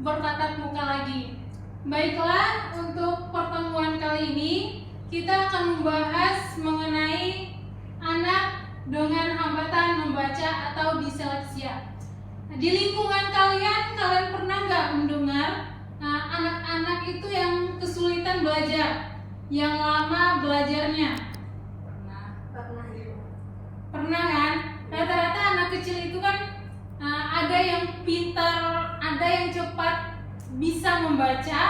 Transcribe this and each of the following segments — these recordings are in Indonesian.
bertatap muka lagi. Baiklah, untuk pertemuan kali ini kita akan membahas mengenai anak dengan hambatan membaca atau disleksia. Di lingkungan kalian pernah nggak mendengar anak-anak itu yang kesulitan belajar, yang lama belajarnya? Pernah kan? Rata-rata anak kecil itu kan ada yang pintar, ada yang cepat bisa membaca,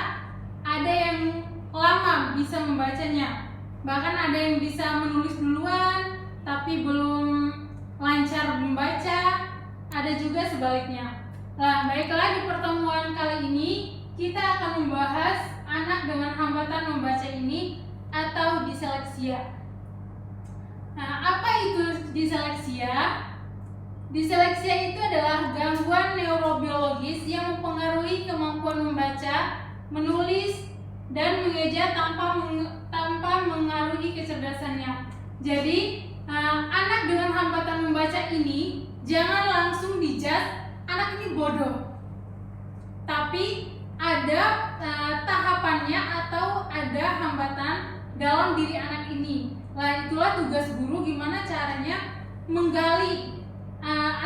ada yang lama bisa membacanya. Bahkan ada yang bisa menulis duluan tapi belum lancar membaca, ada juga sebaliknya. Nah, baiklah, di pertemuan kali ini kita akan membahas anak dengan hambatan membaca ini atau disleksia. Nah, apa itu disleksia? Disleksia itu adalah gangguan neurobiologis yang mempengaruhi kemampuan membaca, menulis, dan mengeja tanpa mengaruhi kecerdasannya. Jadi, anak dengan hambatan membaca ini jangan langsung dijudge anak ini bodoh. Tapi ada tahapannya atau ada hambatan dalam diri anak ini. Nah, itulah tugas guru, gimana caranya menggali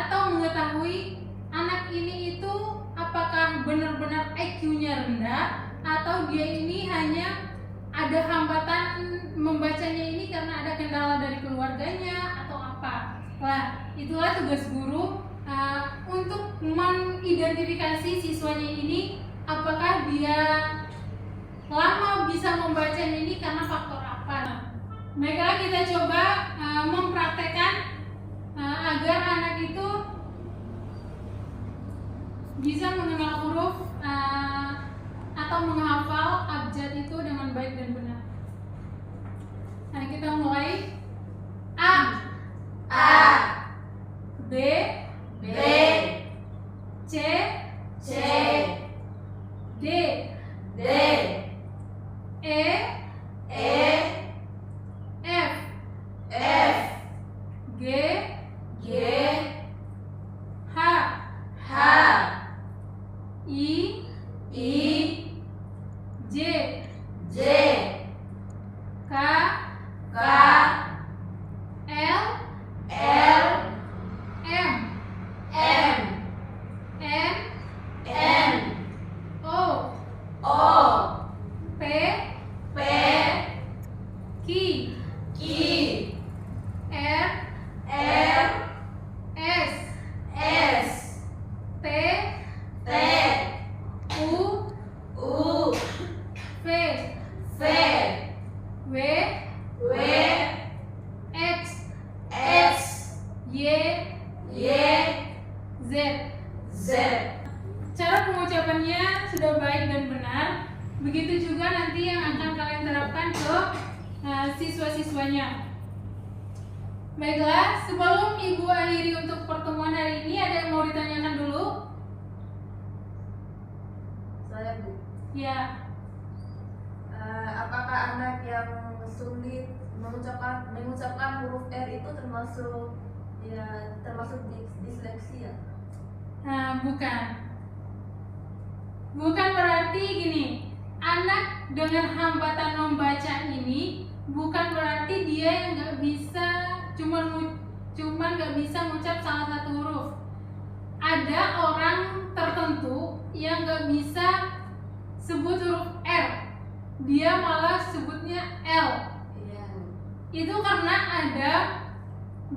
atau mengetahui anak ini itu apakah benar-benar IQ-nya rendah atau dia ini hanya ada hambatan membacanya ini karena ada kendala dari keluarganya atau apa. Nah, itulah tugas guru untuk mengidentifikasi siswanya ini apakah dia lama bisa membacanya ini karena faktor apa. Baiklah, kita coba mempraktekkan agar anak itu bisa mengenal huruf atau menghafal abjad itu dengan baik dan benar. Nah, kita mulai. A, B, C, D, E, F, G, H, I, J, K, L, M, N, O, P, Q, R, S, T, U, V, W, X, Y, Z. Cara pengucapannya sudah baik dan benar. Begitu juga nanti yang akan kalian terapkan ke siswa-siswanya. Baiklah, sebelum Ibu akhiri untuk pertemuan hari ini, ada yang mau ditanyakan dulu? Saya, Bu. Ya. Apakah anak yang sulit mengucapkan huruf R itu termasuk disleksia? Nah, bukan berarti gini. Anak dengan hambatan membaca ini bukan berarti dia yang nggak bisa cuman nggak bisa mengucap salah satu huruf. Ada orang tertentu yang nggak bisa sebut huruf R, dia malah sebutnya L. Iya. Itu karena ada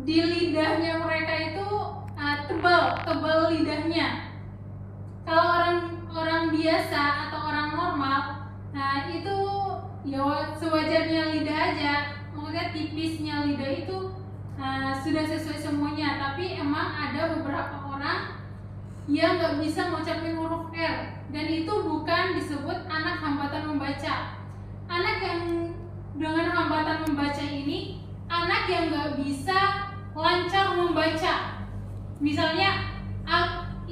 di lidahnya mereka itu tebal lidahnya. Kalau orang biasa atau orang normal, nah itu ya sewajarnya lidah aja, maksudnya tipisnya lidah itu sudah sesuai semuanya. Tapi emang ada beberapa orang yang nggak bisa ngucapin huruf R, dan itu bukan disebut anak hambatan membaca. Anak yang dengan hambatan membaca ini anak yang nggak bisa lancar membaca. Misalnya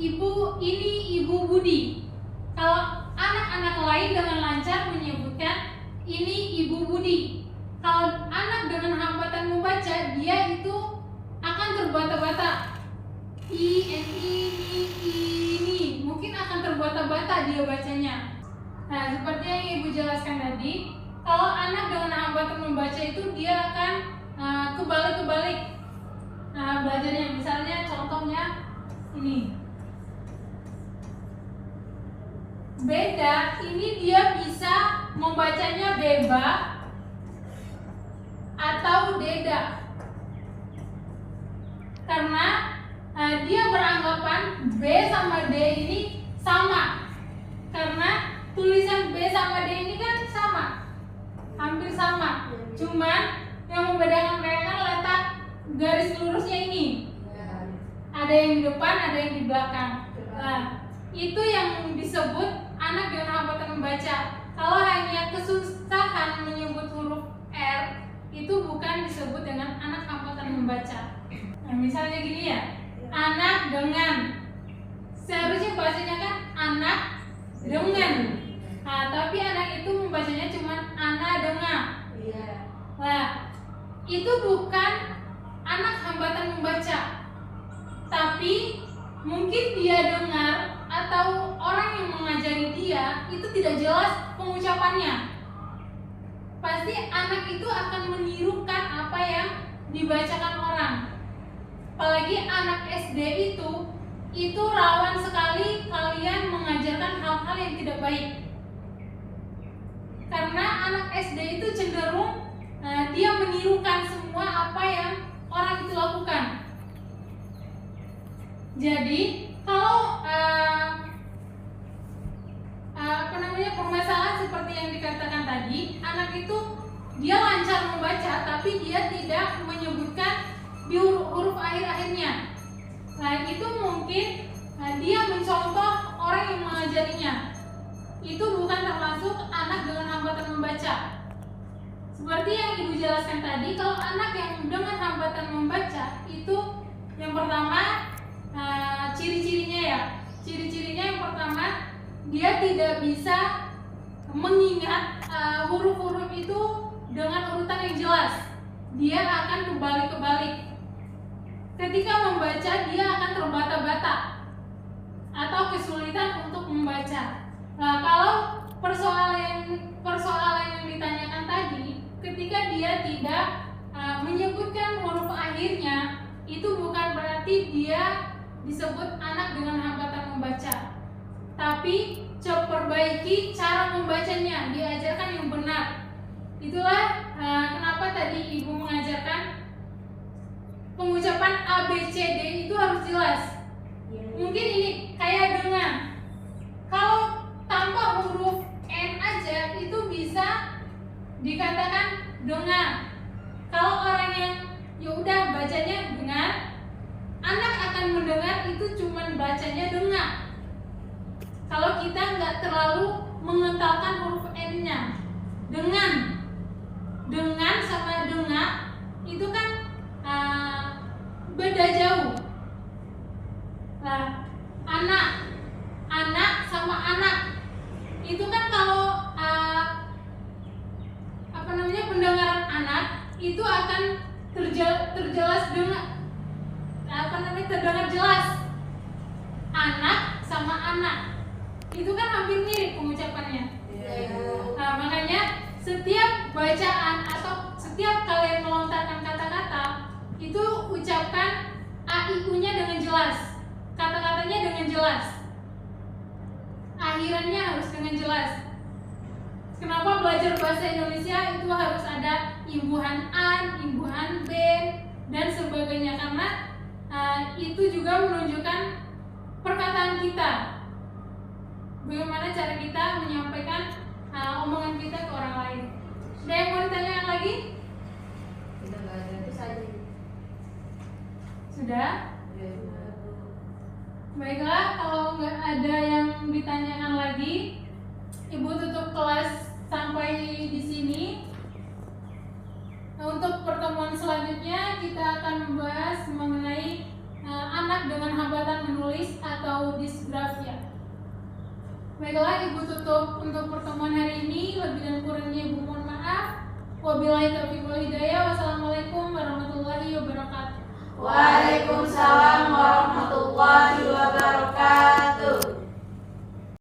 Ibu Budi. Kalau anak-anak lain dengan lancar menyebutkan ini Ibu Budi. Kalau anak dengan hambatan membaca, dia itu akan terbata-bata. Ini mungkin akan terbata terbata-bata dia bacanya. Nah, seperti yang Ibu jelaskan tadi, kalau anak dengan hambatan membaca itu dia akan kebalik-kebalik belajarnya. Misalnya contohnya ini. Beda, ini dia bisa membacanya beba atau deda. Karena dia beranggapan B sama D ini sama. Karena tulisan B sama D ini kan sama, hampir sama. Cuman yang membedakan mereka kan letak garis lurusnya ini. Ada yang di depan, ada yang di belakang. Nah, itu yang disebut anak dengan hambatan membaca. Kalau hanya kesusahan menyebut huruf R, itu bukan disebut dengan anak hambatan membaca. Nah, misalnya gini ya, anak dengan, seharusnya bahasanya kan anak dengan. Nah, tapi anak itu membacanya cuma anak dengan. Nah, itu bukan anak hambatan membaca, tapi mungkin dia dengar atau orang yang mengajari dia itu tidak jelas pengucapannya. Pasti anak itu akan menirukan apa yang dibacakan orang. Apalagi anak SD itu rawan sekali kalian mengajarkan hal-hal yang tidak baik. Karena anak SD itu cenderung dia menirukan semua apa yang orang itu lakukan. Jadi kalau permasalahan seperti yang dikatakan tadi, anak itu dia lancar membaca tapi dia tidak menyebutkan di huruf akhir-akhirnya. Nah, itu mungkin dia mencontoh orang yang mengajarinya. Itu bukan termasuk anak dengan hambatan membaca. Seperti yang Ibu jelaskan tadi, kalau anak yang dengan hambatan membaca itu yang pertama ciri-cirinya ya. Ciri-cirinya yang pertama, dia tidak bisa mengingat huruf-huruf itu dengan urutan yang jelas. Dia akan kebalik-kebalik. Ketika membaca, dia akan terbata-bata atau kesulitan untuk membaca. Nah, kalau persoalan yang ditanyakan tadi, ketika dia tidak menyebutkan huruf akhirnya, itu bukan berarti dia disebut anak dengan hambatan membaca. Tapi perbaiki cara membacanya, diajarkan yang benar. Itulah kenapa tadi Ibu mengajarkan pengucapan A, B, C, D itu harus jelas. Mungkin ini kayak dengan, kalau tanpa huruf N aja itu bisa dikatakan dengan. Kalau orang yang ya udah bacanya dengan, anak akan mendengar itu cuman bacanya dengan. Kalau kita nggak terlalu mengentalkan huruf N-nya, dengan sama dengar itu kan beda jauh. Nah, anak sama anak itu kan kalau pendengaran anak itu akan terjelas dengan terdengar jelas. Anak sama anak itu kan hampir mirip pengucapannya. Nah, makanya setiap bacaan atau setiap kalian melontarkan kata-kata itu ucapkan A-I-U-nya dengan jelas, kata-katanya dengan jelas, akhirannya harus dengan jelas. Kenapa belajar bahasa Indonesia itu harus ada imbuhan an, imbuhan b, dan sebagainya? Karena itu juga menunjukkan perkataan kita, bagaimana cara kita menyampaikan omongan kita ke orang lain. Ada yang mau ditanyakan lagi? Sudah? Baiklah, kalau nggak ada yang ditanyakan lagi, Ibu tutup kelas sampai di sini. Nah, untuk pertemuan selanjutnya kita akan membahas mengenai anak dengan hambatan menulis atau disgrafia. Baiklah, Ibu tutup untuk pertemuan hari ini. Lebih dan kurangnya Ibu mohon maaf. Wabillahi taufiq wal hidayah. Wassalamualaikum warahmatullahi wabarakatuh. Waalaikumsalam warahmatullahi wabarakatuh.